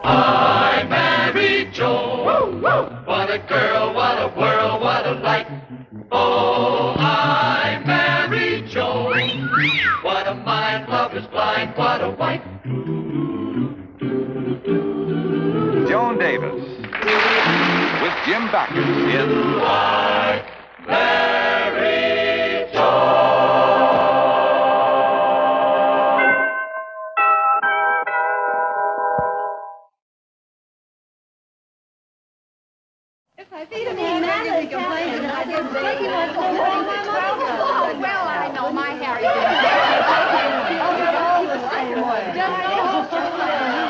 I married Joan. What a girl, what a world, what a life. Oh, I married Joan. What a mind, love is blind, what a wife. Joan Davis with Jim Backus in I married Joan. If I feed him man, he complains that I didn't take him on for Oh, well, I know my Harry didn't.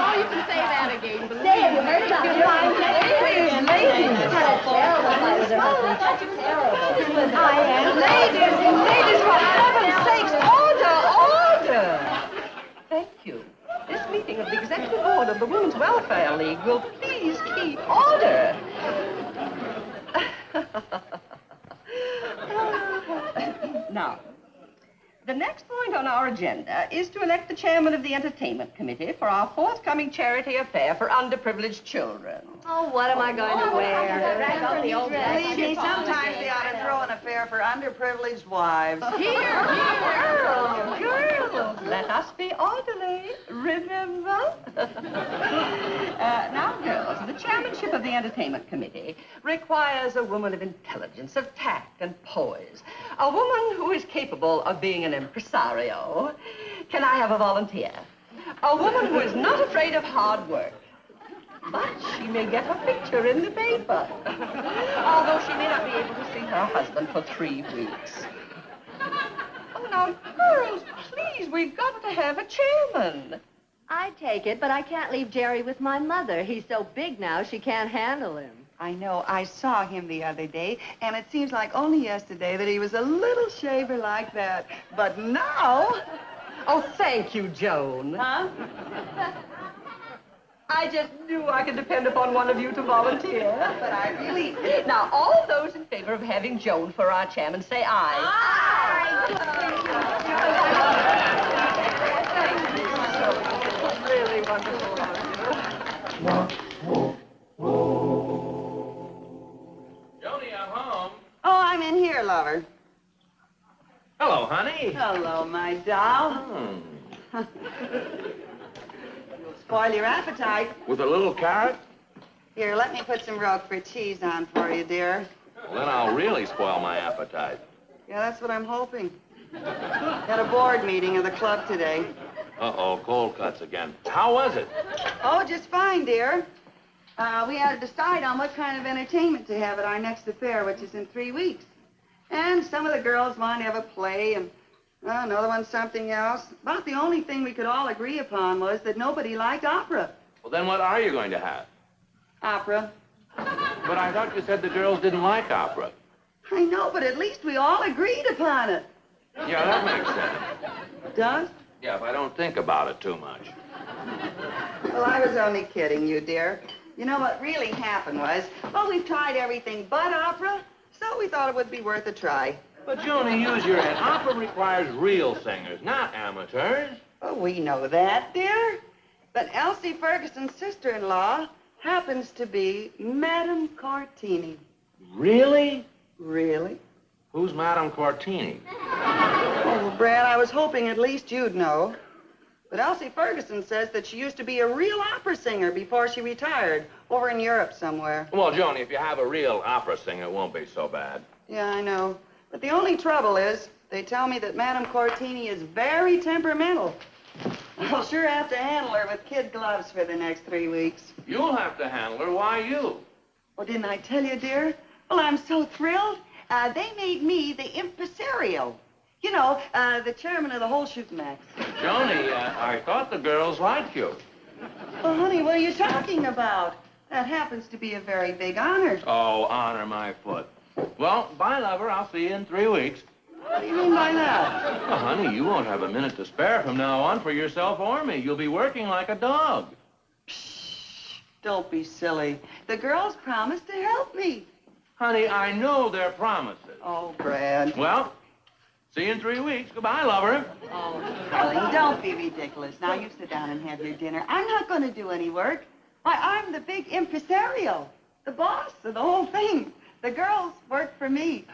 Oh, you can say that again. Say it, you heard about it. I am. Ladies, for heaven's sakes, order. Thank you. This meeting of the Executive Board of the Women's Welfare League will please keep order. Now, the next point on our agenda is to elect the chairman of the entertainment committee for our forthcoming charity affair for underprivileged children. Oh, what am I going to wear? Believe me, sometimes they ought to throw an affair for underprivileged wives. Girls, let us be orderly, remember? Now, girls, the chairmanship of the entertainment committee requires a woman of intelligence, of tact and poise. A woman who is capable of being an impresario. Can I have a volunteer? A woman who is not afraid of hard work. But she may get her picture in the paper. Although she may not be able to see her husband for 3 weeks. Oh, now, girls, please, we've got to have a chairman. I take it, but I can't leave Jerry with my mother. He's so big now, she can't handle him. I know. I saw him the other day, and it seems like only yesterday that he was a little shaver like that. But now... Oh, thank you, Joan. Huh? I just knew I could depend upon one of you to volunteer. But I really... Now, all those in favor of having Joan for our chairman, say aye. Aye! Really wonderful of you. Joni, I'm home. Oh, I'm in here, lover. Hello, honey. Hello, my doll. Hmm. You'll spoil your appetite. With a little carrot? Here, let me put some Roquefort cheese on for you, dear. Well, then I'll really spoil my appetite. Yeah, that's what I'm hoping. Had a board meeting of the club today. Uh-oh, cold cuts again. How was it? Oh, just fine, dear. We had to decide on what kind of entertainment to have at our next affair, which is in 3 weeks. And some of the girls wanted to have a play, and another one something else. About the only thing we could all agree upon was that nobody liked opera. Well, then what are you going to have? Opera. But I thought you said the girls didn't like opera. I know, but at least we all agreed upon it. Yeah, that makes sense. Does? Yeah, if I don't think about it too much. Well, I was only kidding you, dear. You know what really happened was, well, we've tried everything but opera, so we thought it would be worth a try. But, Joni, use your head. Opera requires real singers, not amateurs. Oh, we know that, dear. But Elsie Ferguson's sister-in-law happens to be Madame Cortini. Really? Really? Who's Madame Cortini? Oh, Brad, I was hoping at least you'd know. But Elsie Ferguson says that she used to be a real opera singer before she retired, over in Europe somewhere. Well, Joni, if you have a real opera singer, it won't be so bad. Yeah, I know. But the only trouble is, they tell me that Madame Cortini is very temperamental. I'll sure have to handle her with kid gloves for the next 3 weeks. You'll have to handle her. Why you? Well, didn't I tell you, dear? Well, I'm so thrilled. They made me the impresario. You know, the chairman of the whole shooting match. Joni, I thought the girls liked you. Well, honey, what are you talking about? That happens to be a very big honor. Oh, honor my foot. Well, bye, lover. I'll see you in 3 weeks. What do you mean by that? Well, honey, you won't have a minute to spare from now on for yourself or me. You'll be working like a dog. Psh, don't be silly. The girls promised to help me. Honey, I know their promises. Oh, Brad. Well, see you in 3 weeks. Goodbye, lover. Oh, darling, don't be ridiculous. Now, you sit down and have your dinner. I'm not going to do any work. Why, I'm the big impresario, the boss of the whole thing. The girls work for me.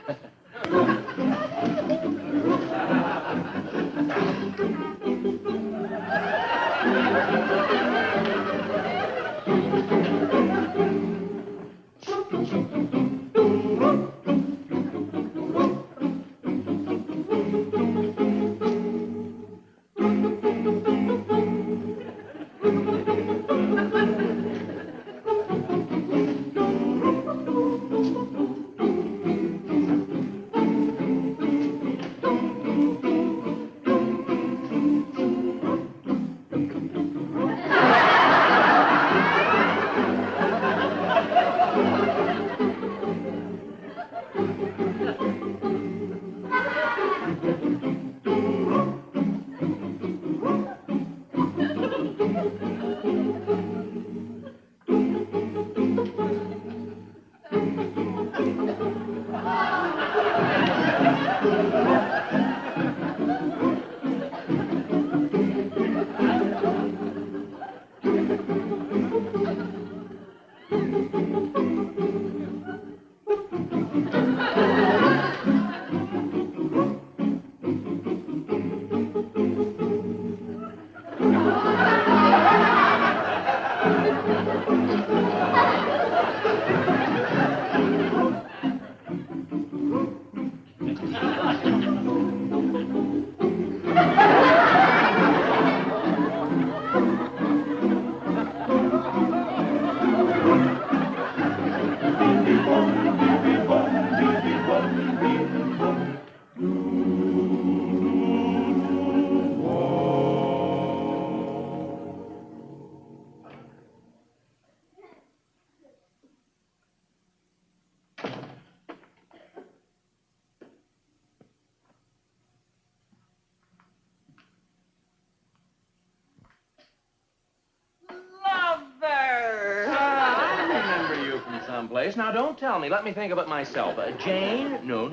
Someplace. Now, don't tell me. Let me think of it myself. Jane? No.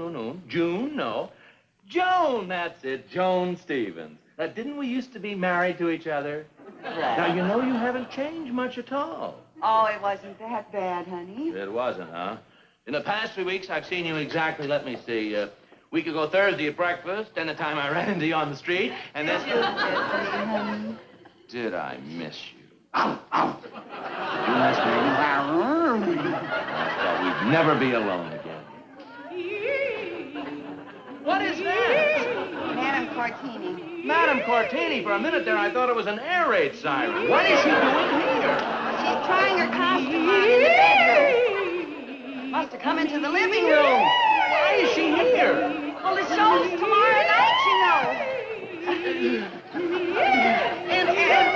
June? No. Joan, that's it. Joan Stevens. Didn't we used to be married to each other? Now, you know you haven't changed much at all. Oh, it wasn't that bad, honey. It wasn't, huh? In the past 3 weeks, I've seen you exactly, let me see, week ago Thursday at breakfast, then the time I ran into you on the street, and then... Honey. Did I miss you? Ow, ow. You missed me. I thought we'd never be alone again. What is that? Madame Cortini. Madame Cortini. For a minute there, I thought it was an air raid siren. What is she doing here? She's trying her costume on in the bedroom. Must have come into the living room. Why is she here? Well, the show's tomorrow night, you know. And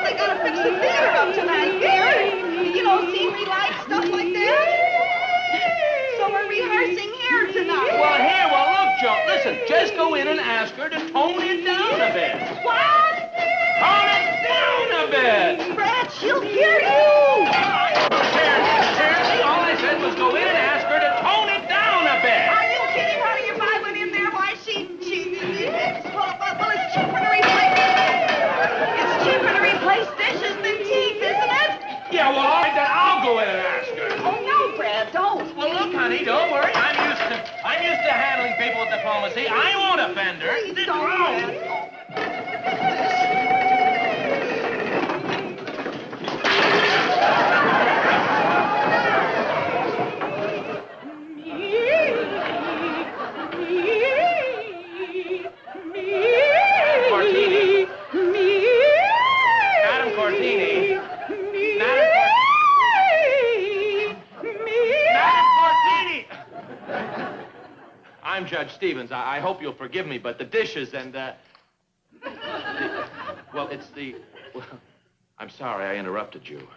they gotta fix the theater up tonight, dear. You know, scenery lights, stuff like that. So we're rehearsing here tonight. Well, look, Joe, listen, just go in and ask her to tone it down a bit. What? Tone it down a bit. Brad, she'll hear you. Seriously, all I said was go in and ask her to tone it down a bit. Are you kidding, honey? If I went in there, why, well, it's cheaper to replace. It's cheaper to replace dishes than teeth, isn't it? Yeah, well, all right, then I'll go in and ask her. Oh, no, Brad, don't. Well, look, honey, don't worry. I'm used to handling people with diplomacy. I won't offend her. Please don't, Brad. I'm Judge Stevens. I hope you'll forgive me, but the dishes and, well, it's the... Well, I'm sorry I interrupted you.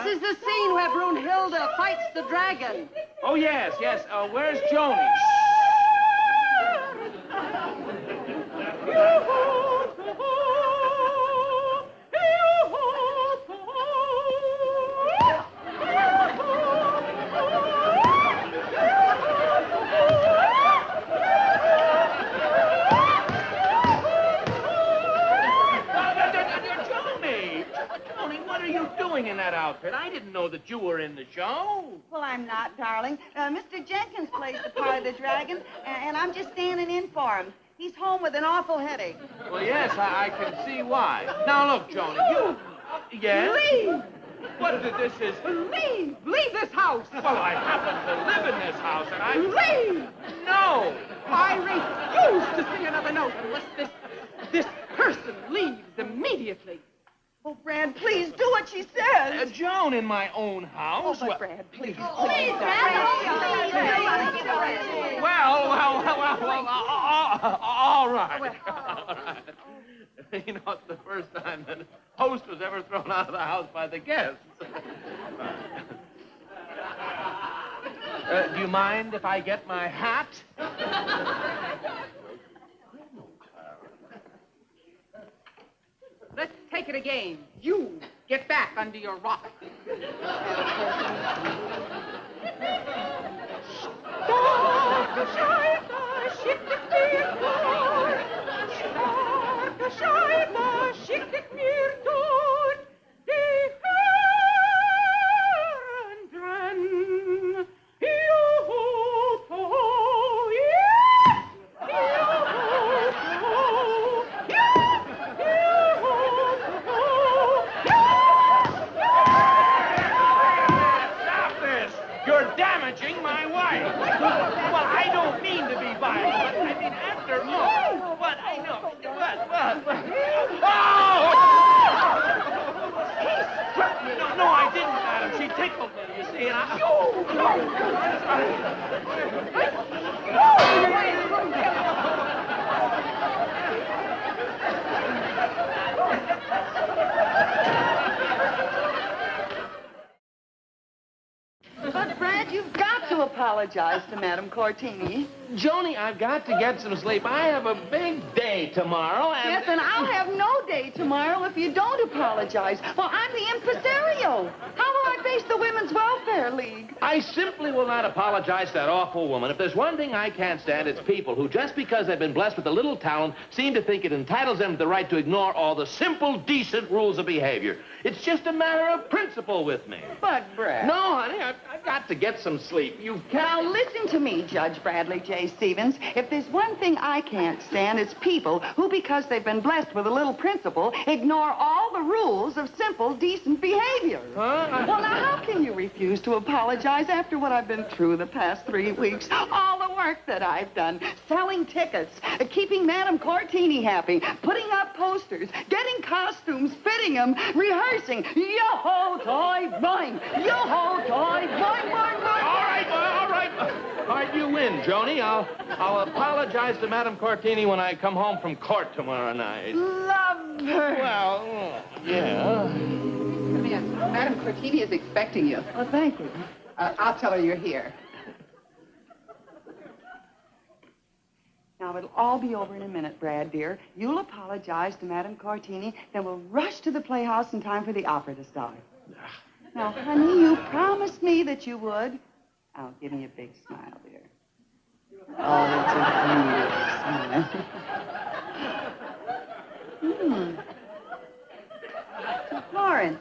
This is the scene where Brunhilde fights the dragon. Oh, yes, yes. Where's Joni? In that outfit. I didn't know that you were in the show. Well, I'm not, darling. Mr. Jenkins plays the part of the dragon, and I'm just standing in for him. He's home with an awful headache. Well, yes, I can see why. Now, look, Joni, you... Yes? Leave! What this is... Leave! Leave this house! Well, I happen to live in this house, and I... Leave! No! I refuse to sing another note unless this person leaves immediately. Oh, Brad, please do what she says. Joan, in my own house. Oh, but Brad, please. Please, Brad. Well, all right. All right. You know, it's the first time that host was ever thrown out of the house by the guests. Do you mind if I get my hat? Let's take it again. You get back under your rock. But, Brad, you've got to apologize to Madame Cortini. Joni, I've got to get some sleep. I have a big day tomorrow, and... Yes, and I'll have no day tomorrow if you don't apologize. Well, I'm the impresario. How will I face the Women's Welfare League? I simply will not apologize to that awful woman. If there's one thing I can't stand, it's people who, just because they've been blessed with a little talent, seem to think it entitles them to the right to ignore all the simple, decent rules of behavior. It's just a matter of principle with me. But, Brad... No, honey, I've got to get some sleep. Now, listen to me, Judge Bradley J. Stevens. If there's one thing I can't stand, it's people who, because they've been blessed with a little principle, ignore all the rules of simple, decent behavior. Huh? Well, now, how can you refuse to apologize after what I've been through the past 3 weeks? All the work that I've done, selling tickets, keeping Madame Cortini happy, putting up posters, getting costumes, fitting them, rehearsing. Yo-ho, toy, boing! Yo-ho, toy, boing, boing, boing! All right, you win, Joni. I'll apologize to Madame Cortini when I come home from court tomorrow night. Love her. Well, yeah. Come in. Madame Cortini is expecting you. Well, thank you. I'll tell her you're here. Now, it'll all be over in a minute, Brad, dear. You'll apologize to Madame Cortini, then we'll rush to the Playhouse in time for the opera to start. Now, honey, you promised me that you would. Oh, give me a big smile, dear. Oh, that's a beautiful smile. To Florence.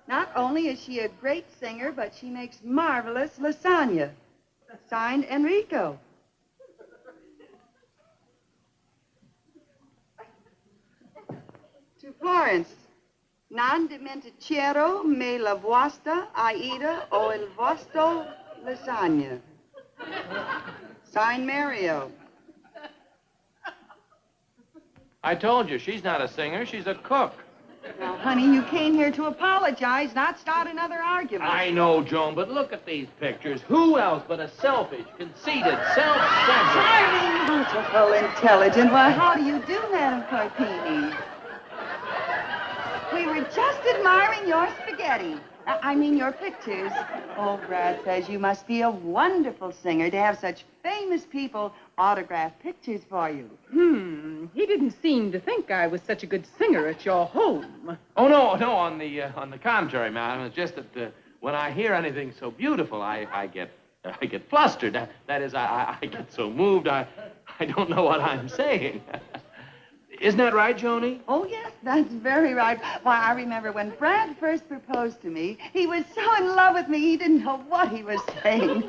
Not only is she a great singer, but she makes marvelous lasagna. Signed, Enrico. To Florence. Non dimentichiero me la vostra Aida o il vostro lasagna. Signed, Mario. I told you, she's not a singer, she's a cook. Now, honey, you came here to apologize, not start another argument. I know, Joan, but look at these pictures. Who else but a selfish, conceited, self-centered... Charming, beautiful, intelligent. Well, how do you do, Madame Cortini? We were just admiring your spaghetti. I mean your pictures. Oh, Brad says you must be a wonderful singer to have such famous people autograph pictures for you. He didn't seem to think I was such a good singer at your home. Oh, no, on the contrary, madam. It's just that when I hear anything so beautiful, I get flustered. That is, I get so moved, I don't know what I'm saying. Isn't that right, Joni? Oh, yes, that's very right. Why, I remember when Brad first proposed to me, he was so in love with me, he didn't know what he was saying.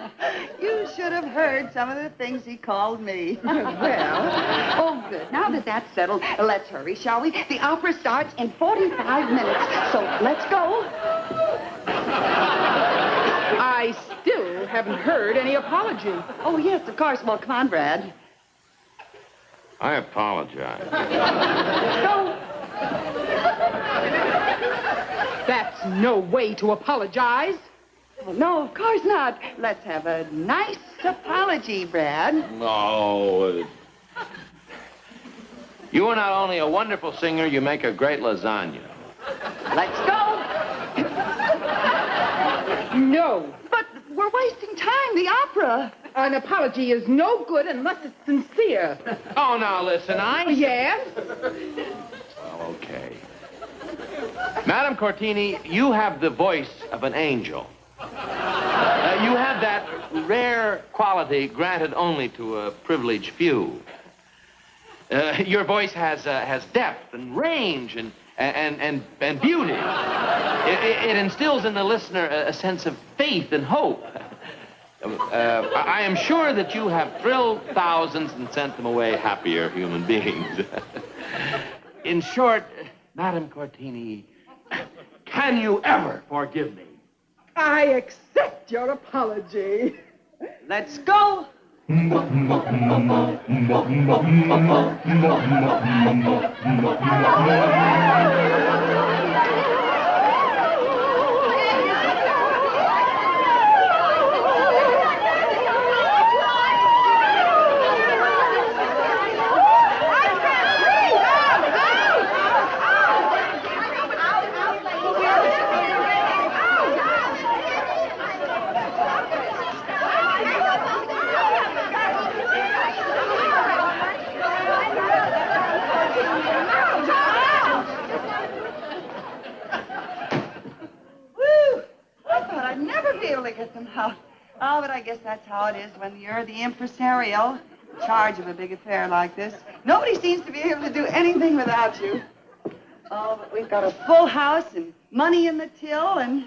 You should have heard some of the things he called me. Well, Oh, good. Now that that's settled, let's hurry, shall we? The opera starts in 45 minutes, so let's go. I still haven't heard any apology. Oh, yes, of course. Well, come on, Brad. I apologize. Go. That's no way to apologize. Well, no, of course not. Let's have a nice apology, Brad. No. You are not only a wonderful singer, you make a great lasagna. Let's go. No. But we're wasting time, the opera. An apology is no good unless it's sincere. Oh, now listen, Yes? Well, okay. Madam Cortini, you have the voice of an angel. You have that rare quality granted only to a privileged few. Your voice has depth and range and beauty. It instills in the listener a sense of faith and hope. I am sure that you have thrilled thousands and sent them away happier human beings. In short, Madam Cortini, can you ever forgive me? I accept your apology. Let's go. Oh, but I guess that's how it is when you're the impresario in charge of a big affair like this. Nobody seems to be able to do anything without you. Oh, but we've got a full house and money in the till, and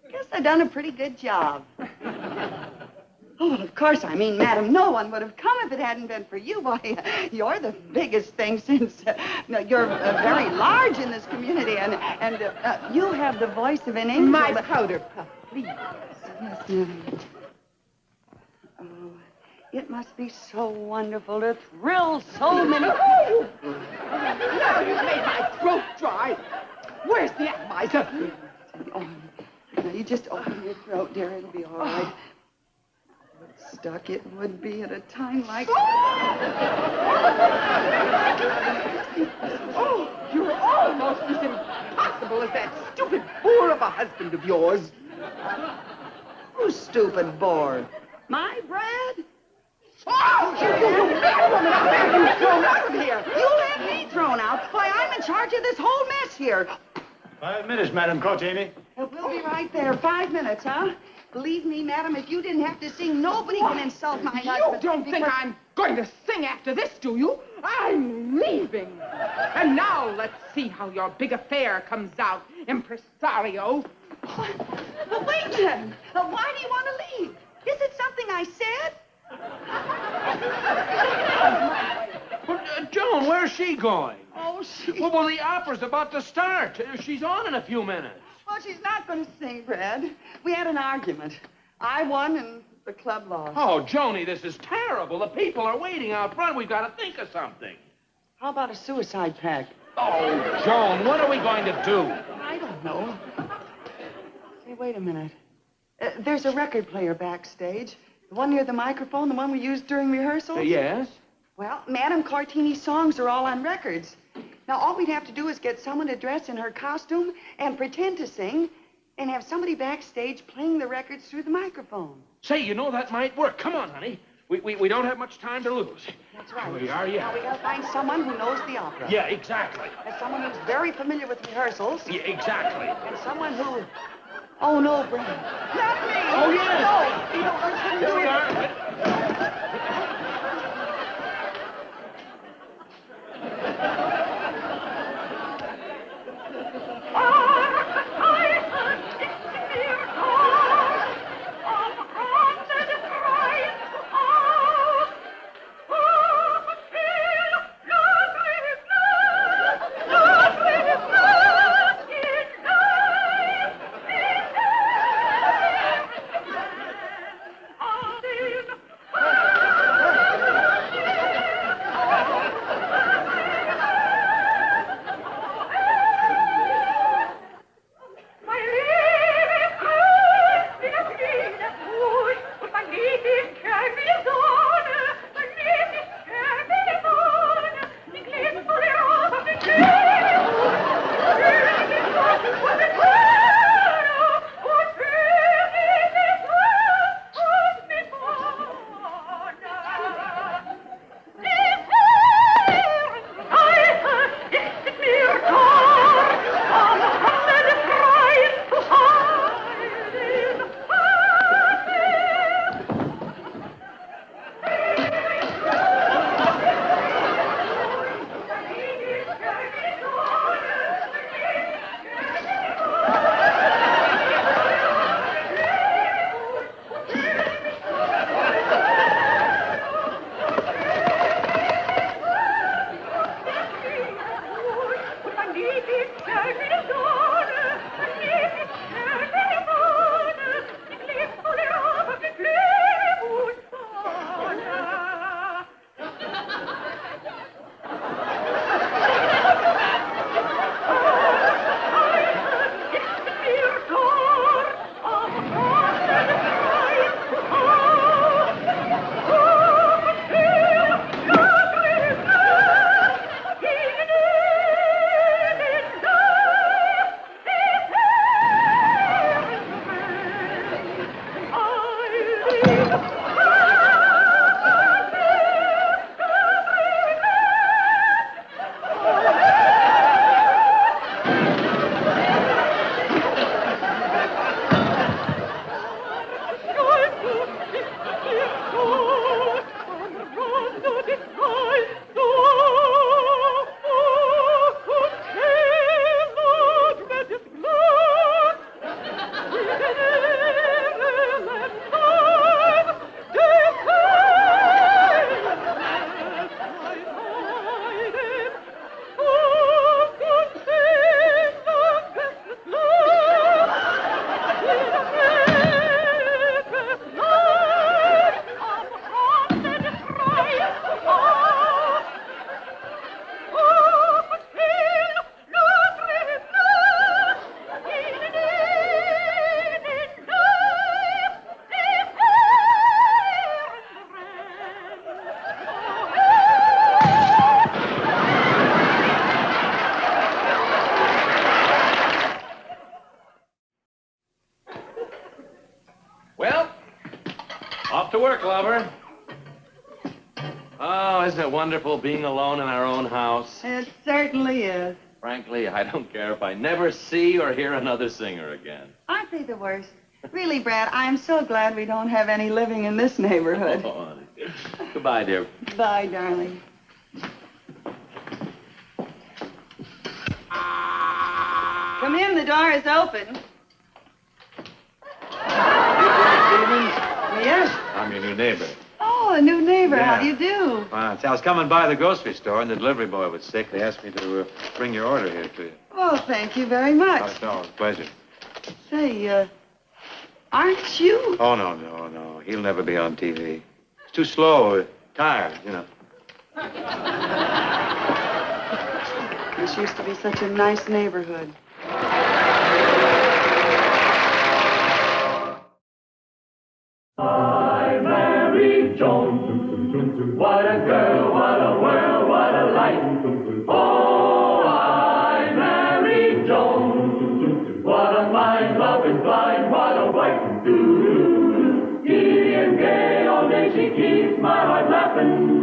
I guess I've done a pretty good job. Oh, well, of course, I mean, madam, no one would have come if it hadn't been for you. Why, you're the biggest thing since you're very large in this community, and you have the voice of an angel. My powder puff, please. Yes, madam. Oh, it must be so wonderful to thrill so many... Now you've made my throat dry. Where's the atomizer? Oh, now you just open your throat, dear. It'll be all right. Stuck it would be at a time like... Oh, you're almost as impossible as that stupid boor of a husband of yours. Who's stupid bored? My Brad? Oh, you bad woman! I'll have you thrown out of here. You'll have me thrown out. Why, I'm in charge of this whole mess here. 5 minutes, Madam Cortini. We'll be right there. 5 minutes, huh? Believe me, madam, if you didn't have to sing, nobody can insult my husband. You don't think I'm going to sing after this, do you? I'm leaving. And now let's see how your big affair comes out, impresario. Well, wait a minute. Why do you want to leave? Is it something I said? Well, Joan, where's she going? Oh, she... Well, the opera's about to start. She's on in a few minutes. Well, she's not going to sing, Brad. We had an argument. I won and the club lost. Oh, Joni, this is terrible. The people are waiting out front. We've got to think of something. How about a suicide pact? Oh, Joan, what are we going to do? I don't know. Say, wait a minute. There's a record player backstage. The one near the microphone, the one we used during rehearsal? Yes? Well, Madam Cortini's songs are all on records. Now, all we'd have to do is get someone to dress in her costume and pretend to sing, and have somebody backstage playing the records through the microphone. Say, you know, that might work. Come on, honey. We don't have much time to lose. That's right. We are, yeah. Now, we gotta find someone who knows the opera. Yeah, exactly. And someone who's very familiar with rehearsals. Yeah, exactly. And someone who... Oh, no, Brad. Not me! Oh, yeah. No! You don't want to do Here we it. are. Off to work, lover. Oh, isn't it wonderful being alone in our own house? It certainly is. Frankly, I don't care if I never see or hear another singer again. Aren't they the worst? Really, Brad, I'm so glad we don't have any living in this neighborhood. Oh, honey. Goodbye, dear. Bye, darling. Come in, the door is open. Yes? I'm your new neighbor. Oh, a new neighbor. Yeah. How do you do? I was coming by the grocery store, and the delivery boy was sick. They asked me to bring your order here to you. Oh, thank you very much. Oh, no, it's a pleasure. Say, aren't you? Oh, no. He'll never be on TV. He's too slow, tired, you know. This used to be such a nice neighborhood. I married Joan. What a girl, what a world, what a life. Oh, I married Joan. What a mind-loving I'm laughing.